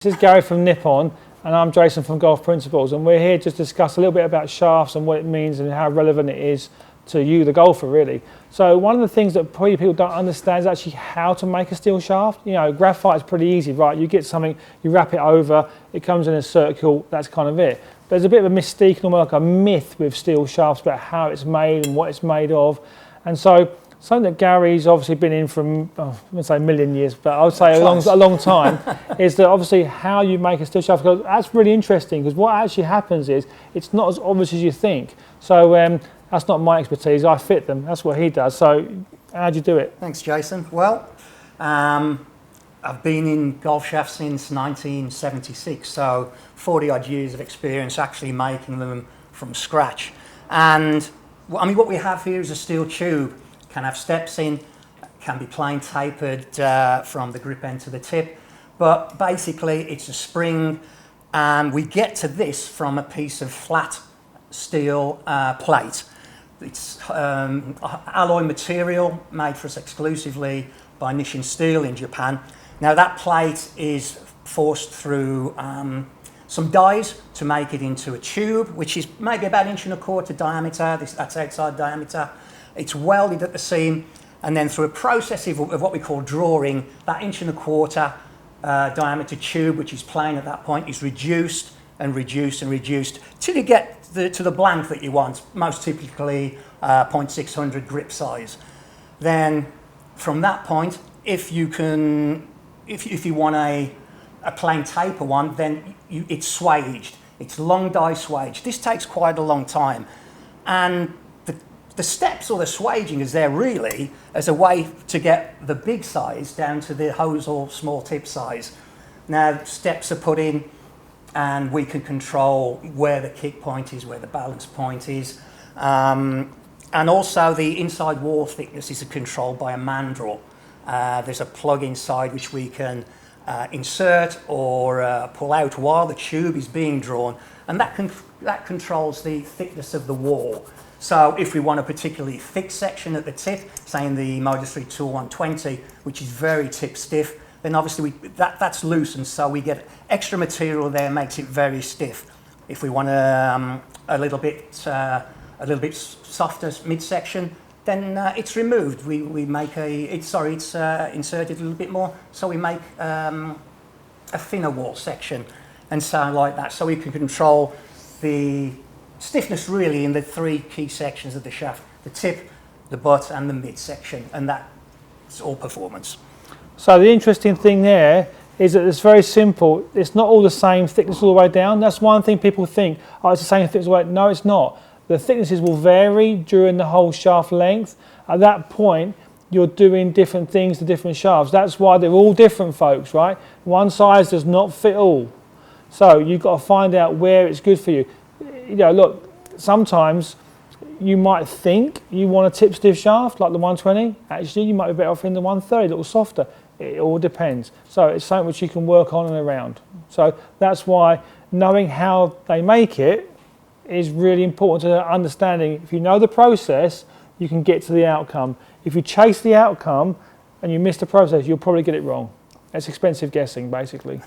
This is Gary from Nippon, and I'm Jason from Golf Principles, and we're here to discuss a little bit about shafts and what it means and how relevant it is to you, the golfer, really. So one of the things that probably people don't understand is actually how to make a steel shaft. You know, graphite is pretty easy, right? You get something, you wrap it over, it comes in a circle, that's kind of it. There's a bit of a mystique and almost like a myth with steel shafts about how it's made and what it's made of. And so something that Gary's obviously been in from, I wouldn't say a million years, but I would say a long time, is that obviously how you make a steel shaft. Because that's really interesting, because what actually happens is it's not as obvious as you think. So that's not my expertise. I fit them. That's what he does. So how do you do it? Thanks, Jason. Well, I've been in golf shafts since 1976, so 40 odd years of experience actually making them from scratch. And I mean, what we have here is a steel tube. Can have steps in, can be plain tapered from the grip end to the tip, but basically it's a spring, and we get to this from a piece of flat steel plate. It's alloy material made for us exclusively by Nippon Steel in Japan. Now that plate is forced through some dies to make it into a tube, which is maybe about 1.25 inches diameter. That's outside diameter. It's welded at the seam, and then through a process of what we call drawing, that 1.25 inch diameter tube, which is plain at that point, is reduced and reduced and reduced till you get to the blank that you want, most typically 0.600 grip size. Then from that point, if you want a plain taper one, then it's swaged. It's long die swaged. This takes quite a long time, and the steps or the swaging is there really as a way to get the big size down to the hose or small tip size. Now steps are put in, and we can control where the kick point is, where the balance point is, and also the inside wall thickness is controlled by a mandrel. There's a plug inside which we can insert or pull out while the tube is being drawn, and that controls the thickness of the wall. So if we want a particularly thick section at the tip, say in the Motor 3 Tool 120, which is very tip stiff, then obviously that's loose, and so we get extra material there, makes it very stiff. If we want a little bit softer midsection, then it's removed. We make it's inserted a little bit more, so we make a thinner wall section, and so like that. So we can control the stiffness really in the three key sections of the shaft: the tip, the butt, and the midsection, and that's all performance. So the interesting thing there is that it's very simple. It's not all the same thickness all the way down. That's one thing people think, oh, it's the same thickness all the way. No, it's not. The thicknesses will vary during the whole shaft length. At that point, you're doing different things to different shafts. That's why they're all different, folks, right? One size does not fit all. So you've got to find out where it's good for you. You know, look, sometimes you might think you want a tip stiff shaft like the 120. Actually, you might be better off in the 130, a little softer. It all depends. So it's something which you can work on and around. So that's why knowing how they make it is really important to understanding. If you know the process, you can get to the outcome. If you chase the outcome and you miss the process, you'll probably get it wrong. It's expensive guessing, basically.